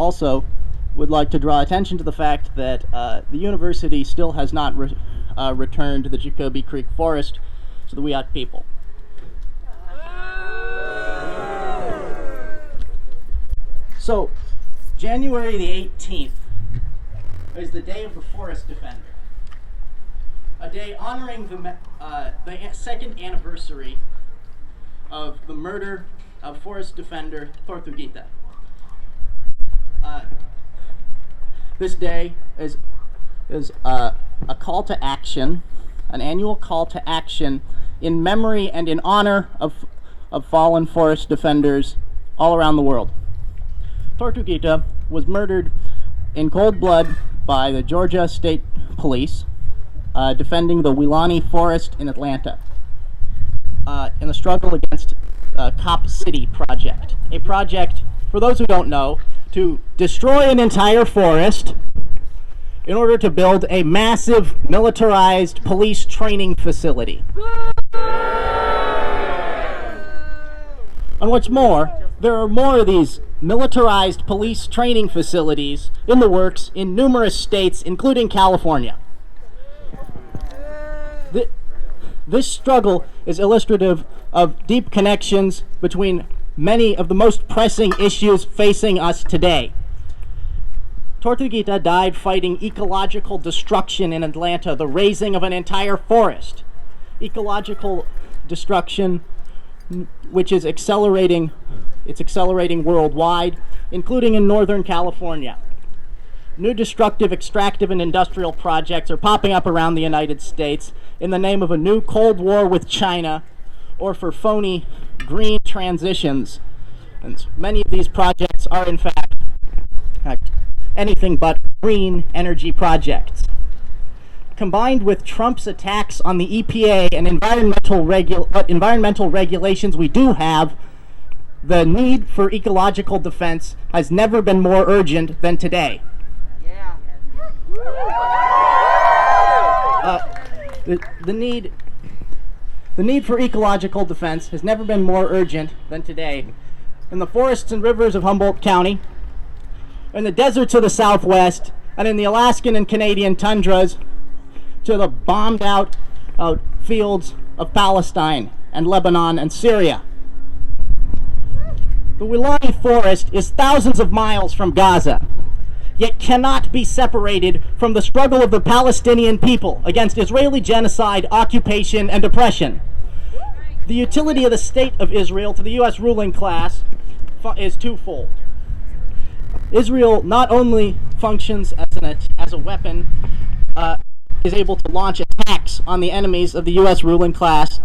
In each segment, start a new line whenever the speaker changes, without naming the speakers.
also would like to draw attention to the fact that the university still has not returned the Jacoby Creek Forest to the Wiyot people. So, January the 18th is the Day of the Forest Defender, a day honoring the second anniversary of the murder of forest defender Tortuguita. This day is a call to action, an annual call to action in memory and in honor of fallen forest defenders all around the world. Tortuguita was murdered in cold blood by the Georgia State Police defending the Weelaunee Forest in Atlanta in the struggle against Cop City Project. A project, for those who don't know, to destroy an entire forest in order to build a massive militarized police training facility. And what's more, there are more of these militarized police training facilities in the works in numerous states, including California. This struggle is illustrative of deep connections between many of the most pressing issues facing us today. Tortuguita died fighting ecological destruction in Atlanta, the razing of an entire forest. Ecological destruction which is accelerating worldwide, including in Northern California. New destructive, extractive, and industrial projects are popping up around the United States in the name of a new Cold War with China or for phony green transitions. And many of these projects are, in fact, anything but green energy projects. Combined with Trump's attacks on the EPA and environmental regulations we do have, the need for ecological defense has never been more urgent than today. The need for ecological defense has never been more urgent than today. In the forests and rivers of Humboldt County, in the deserts of the Southwest, and in the Alaskan and Canadian tundras, to the bombed out fields of Palestine and Lebanon and Syria. The Weelaunee Forest is thousands of miles from Gaza, yet cannot be separated from the struggle of the Palestinian people against Israeli genocide, occupation, and oppression. The utility of the State of Israel to the U.S. ruling class is twofold. Israel not only functions as a weapon, is able to launch attacks on the enemies of the U.S. ruling class,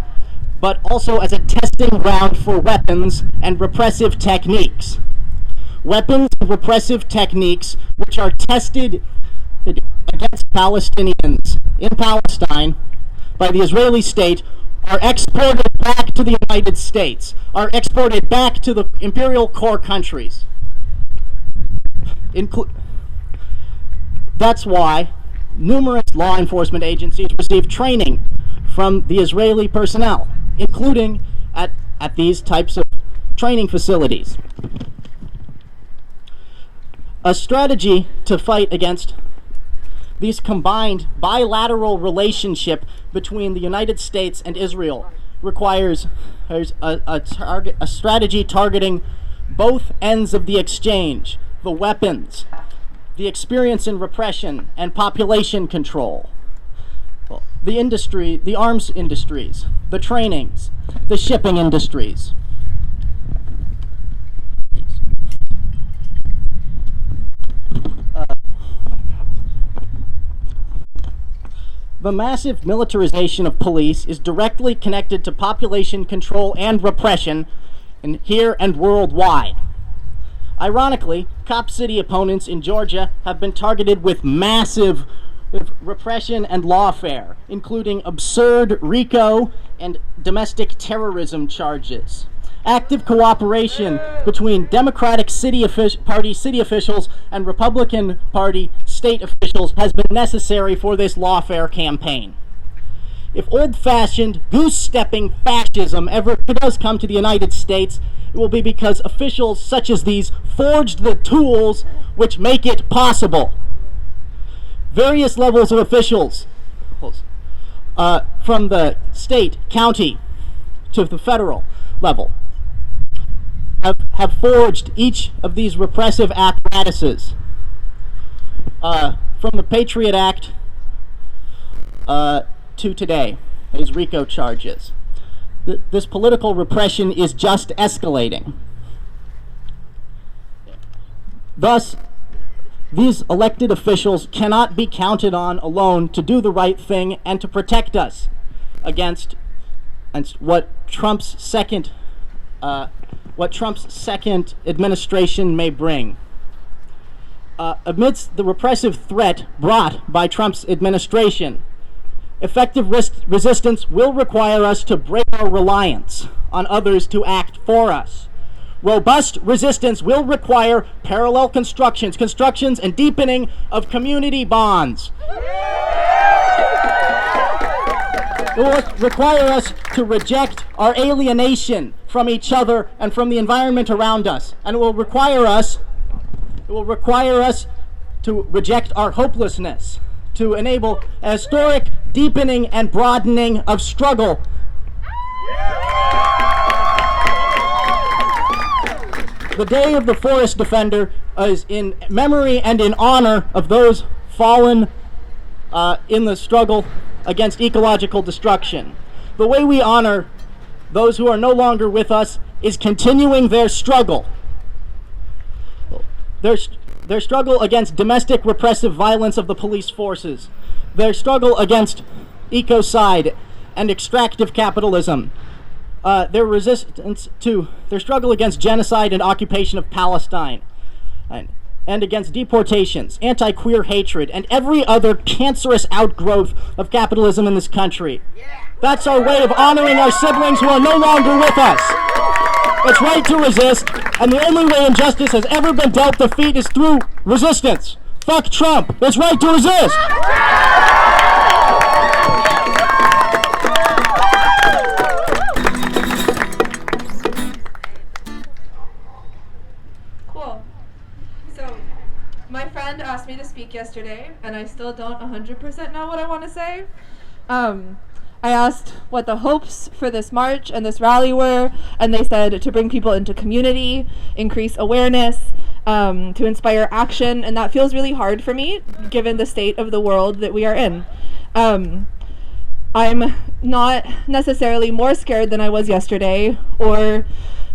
but also as a testing ground for weapons and repressive techniques. Weapons and repressive techniques which are tested against Palestinians in Palestine by the Israeli state are exported back to the United States, are exported back to the imperial core countries. That's why numerous law enforcement agencies receive training from the Israeli personnel, including at these types of training facilities. A strategy to fight against these combined bilateral relationship between the United States and Israel requires a strategy targeting both ends of the exchange, the weapons, the experience in repression and population control, the industry, the arms industries, the trainings, the shipping industries. The massive militarization of police is directly connected to population control and repression here and worldwide. Ironically, Cop City opponents in Georgia have been targeted with massive repression and lawfare, including absurd RICO and domestic terrorism charges. Active cooperation between Democratic Party city officials and Republican Party state officials has been necessary for this lawfare campaign. If old-fashioned, goose-stepping fascism ever does come to the United States, it will be because officials such as these forged the tools which make it possible. Various levels of officials, from the state, county, to the federal level, have forged each of these repressive apparatuses. From the Patriot Act to today, these RICO charges. This political repression is just escalating. Thus, these elected officials cannot be counted on alone to do the right thing and to protect us against what Trump's second administration may bring. Amidst the repressive threat brought by Trump's administration, effective resistance will require us to break our reliance on others to act for us. Robust resistance will require parallel constructions and deepening of community bonds. It will require us to reject our alienation from each other and from the environment around us. And it will require us to reject our hopelessness, to enable a historic deepening and broadening of struggle. The Day of the Forest Defender is in memory and in honor of those fallen in the struggle against ecological destruction. The way we honor those who are no longer with us is continuing their struggle. Their struggle against domestic repressive violence of the police forces. Their struggle against ecocide and extractive capitalism. Their resistance to their struggle against genocide and occupation of Palestine, and against deportations, anti-queer hatred, and every other cancerous outgrowth of capitalism in this country. That's our way of honoring our siblings who are no longer with us. It's right to resist, and the only way injustice has ever been dealt defeat is through resistance. Fuck Trump. It's right to resist.
My friend asked me to speak yesterday, and I still don't 100% know what I want to say. I asked what the hopes for this march and this rally were, and they said to bring people into community, increase awareness, to inspire action, and that feels really hard for me, given the state of the world that we are in. I'm not necessarily more scared than I was yesterday, or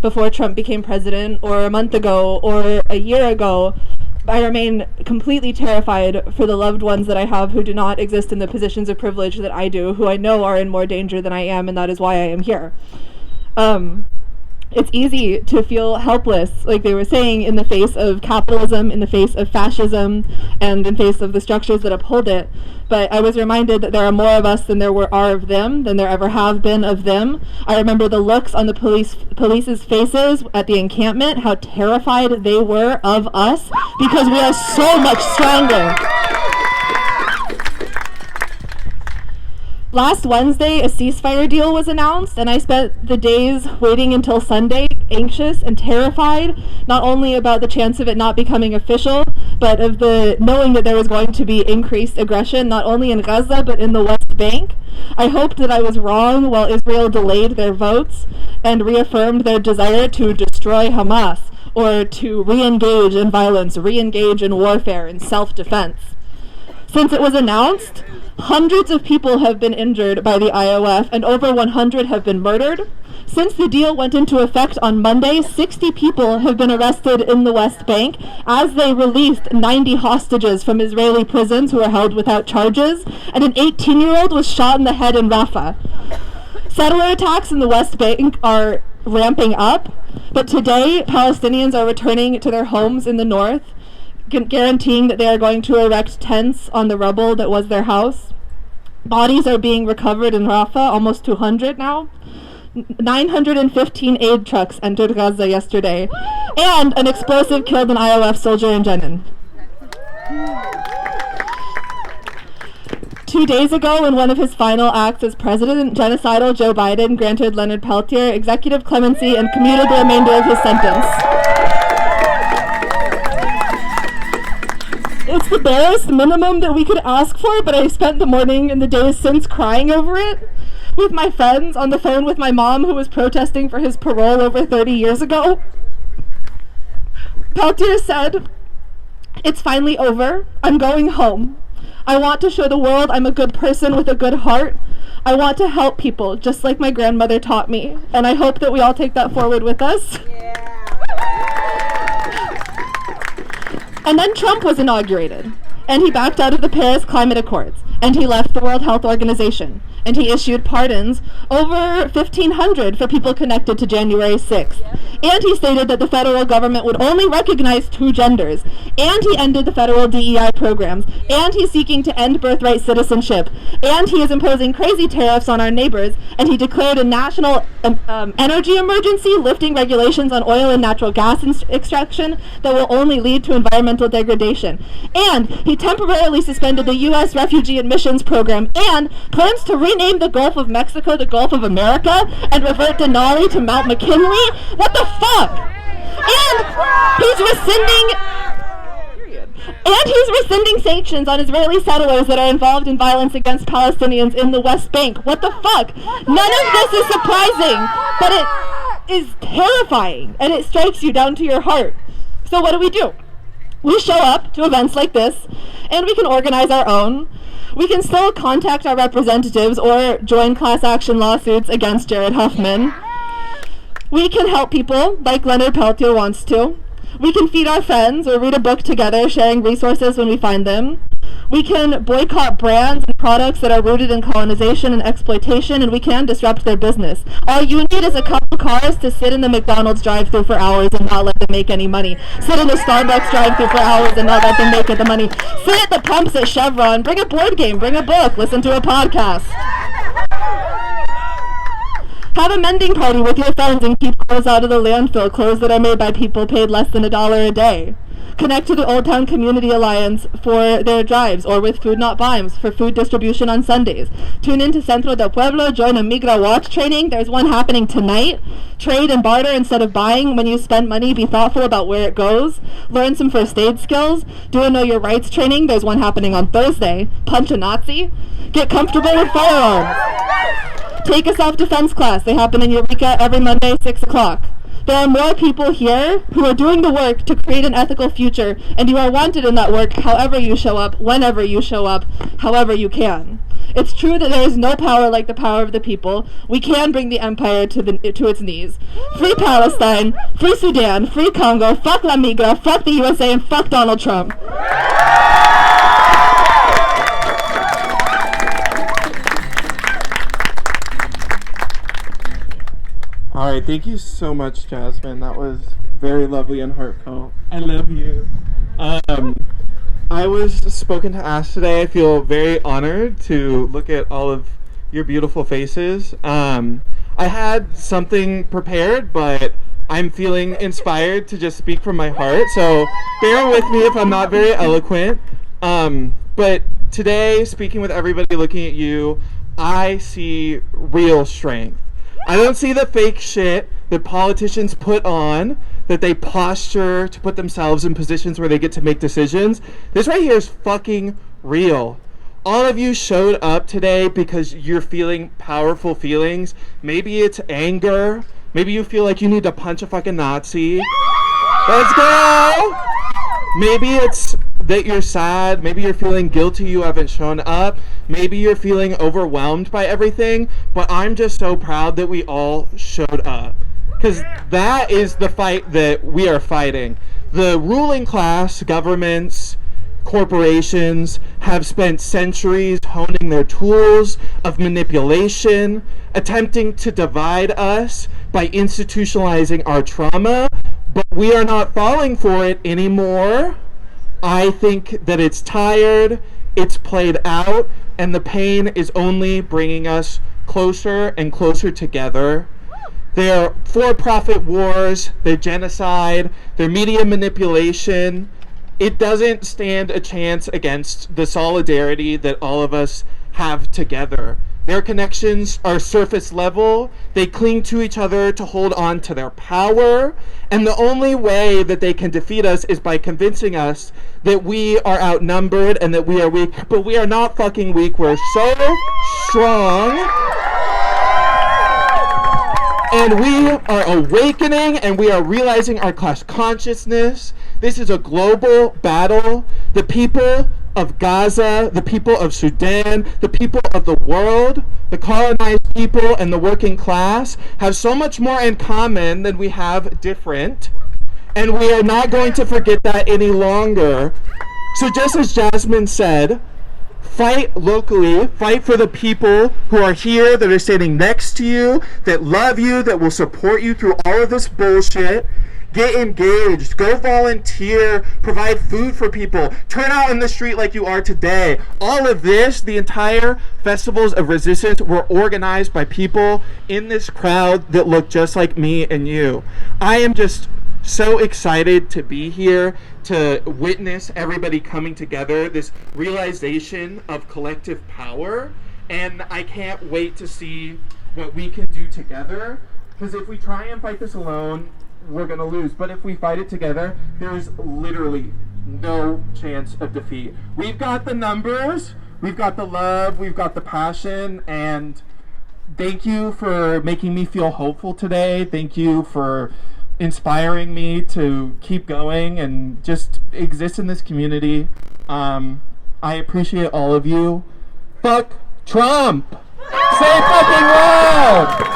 before Trump became president, or a month ago, or a year ago. I remain completely terrified for the loved ones that I have who do not exist in the positions of privilege that I do, who I know are in more danger than I am, and that is why I am here. It's easy to feel helpless, like they were saying, in the face of capitalism, in the face of fascism, and in face of the structures that uphold it. But I was reminded that there are more of us than there are of them, than there ever have been of them. I remember the looks on the police's faces at the encampment, how terrified they were of us, because we are so much stronger. Last Wednesday, a ceasefire deal was announced, and I spent the days waiting until Sunday, anxious and terrified, not only about the chance of it not becoming official, but of the knowing that there was going to be increased aggression, not only in Gaza, but in the West Bank. I hoped that I was wrong while Israel delayed their votes and reaffirmed their desire to destroy Hamas, or to re-engage in violence, re-engage in warfare, in self-defense. Since it was announced, hundreds of people have been injured by the IOF and over 100 have been murdered. Since the deal went into effect on Monday, 60 people have been arrested in the West Bank as they released 90 hostages from Israeli prisons who were held without charges, and an 18-year-old was shot in the head in Rafah. Settler attacks in the West Bank are ramping up, but today Palestinians are returning to their homes in the north, guaranteeing that they are going to erect tents on the rubble that was their house. Bodies are being recovered in Rafah, almost 200 now. 915 aid trucks entered Gaza yesterday, and an explosive killed an IOF soldier in Jenin. To 2 days ago, in one of his final acts as president, genocidal Joe Biden granted Leonard Peltier executive clemency and commuted the remainder of his sentence. It's the barest minimum that we could ask for, but I spent the morning and the days since crying over it with my friends, on the phone with my mom, who was protesting for his parole over 30 years ago. Peltier said, "It's finally over. I'm going home. I want to show the world I'm a good person with a good heart. I want to help people, just like my grandmother taught me." And I hope that we all take that forward with us. And then Trump was inaugurated, and he backed out of the Paris Climate Accords, and he left the World Health Organization, and he issued pardons, over 1,500 for people connected to January 6th. And he stated that the federal government would only recognize 2 genders, and he ended the federal DEI programs, and he's seeking to end birthright citizenship, and he is imposing crazy tariffs on our neighbors, and he declared a national energy emergency, lifting regulations on oil and natural gas extraction that will only lead to environmental degradation. And he temporarily suspended the U.S. refugee admissions program, and plans to rename the Gulf of Mexico the Gulf of America and revert Denali to Mount McKinley. What the fuck? And he's rescinding sanctions on Israeli settlers that are involved in violence against Palestinians in the West Bank. What the fuck? None of this is surprising, but it is terrifying, and it strikes you down to your heart. So what do? We show up to events like this, and we can organize our own. We can still contact our representatives or join class action lawsuits against Jared Huffman. We can help people like Leonard Peltier wants to. We can feed our friends or read a book together, sharing resources when we find them. We can boycott brands and products that are rooted in colonization and exploitation, and we can disrupt their business. All you need is a couple cars to sit in the McDonald's drive-thru for hours and not let them make any money. Sit in the Starbucks drive-thru for hours and not let them make the money. Sit at the pumps at Chevron, bring a board game, bring a book, listen to a podcast. Have a mending party with your friends and keep clothes out of the landfill, clothes that are made by people paid less than $1 a day. Connect to the Old Town Community Alliance for their drives, or with Food Not Bimes for food distribution on Sundays. Tune in to Centro del Pueblo, join a Migra Watch training. There's one happening tonight. Trade and barter instead of buying. When you spend money, be thoughtful about where it goes. Learn some first aid skills. Do a Know Your Rights training. There's one happening on Thursday. Punch a Nazi. Get comfortable with firearms. Take a self-defense class. They happen in Eureka every Monday, 6 o'clock. There are more people here who are doing the work to create an ethical future, and you are wanted in that work however you show up, whenever you show up, however you can. It's true that there is no power like the power of the people. We can bring the empire to its knees. Free Palestine, free Sudan, free Congo, fuck La Migra, fuck the USA, and fuck Donald Trump.
All right, thank you so much, Jasmine. That was very lovely and heartfelt. I love you. I was spoken to ask today. I feel very honored to look at all of your beautiful faces. I had something prepared, but I'm feeling inspired to just speak from my heart. So bear with me if I'm not very eloquent. But today, speaking with everybody, looking at you, I see real strength. I don't see the fake shit that politicians put on, that they posture to put themselves in positions where they get to make decisions. This right here is fucking real. All of you showed up today because you're feeling powerful feelings. Maybe it's anger. Maybe you feel like you need to punch a fucking Nazi. Let's go! Maybe it's that you're sad. Maybe you're feeling guilty you haven't shown up. Maybe you're feeling overwhelmed by everything. But I'm just so proud that we all showed up. Because that is the fight that we are fighting. The ruling class, governments, corporations have spent centuries honing their tools of manipulation, attempting to divide us by institutionalizing our trauma. But we are not falling for it anymore. I think that it's tired, it's played out, and the pain is only bringing us closer and closer together. Their for-profit wars, their genocide, their media manipulation, it doesn't stand a chance against the solidarity that all of us have together. Their connections are surface level. They cling to each other to hold on to their power. And the only way that they can defeat us is by convincing us that we are outnumbered and that we are weak. But we are not fucking weak. We're so strong. And we are awakening and we are realizing our class consciousness. This is a global battle. The people of Gaza, the people of Sudan, the people of the world, the colonized people and the working class have so much more in common than we have different. And we are not going to forget that any longer. So just as Jasmine said, fight locally, fight for the people who are here, that are standing next to you, that love you, that will support you through all of this bullshit. Get engaged, go volunteer, provide food for people, turn out in the street like you are today. All of this, the entire festivals of resistance were organized by people in this crowd that look just like me and you. I am just so excited to be here, to witness everybody coming together, this realization of collective power, and I can't wait to see what we can do together, because if we try and fight this alone, we're gonna lose. But if we fight it together, there's literally no chance of defeat. We've got the numbers, we've got the love, we've got the passion, and thank you for making me feel hopeful today. Thank you for inspiring me to keep going and just exist in this community. I appreciate all of you. Fuck Trump! Say fucking loud!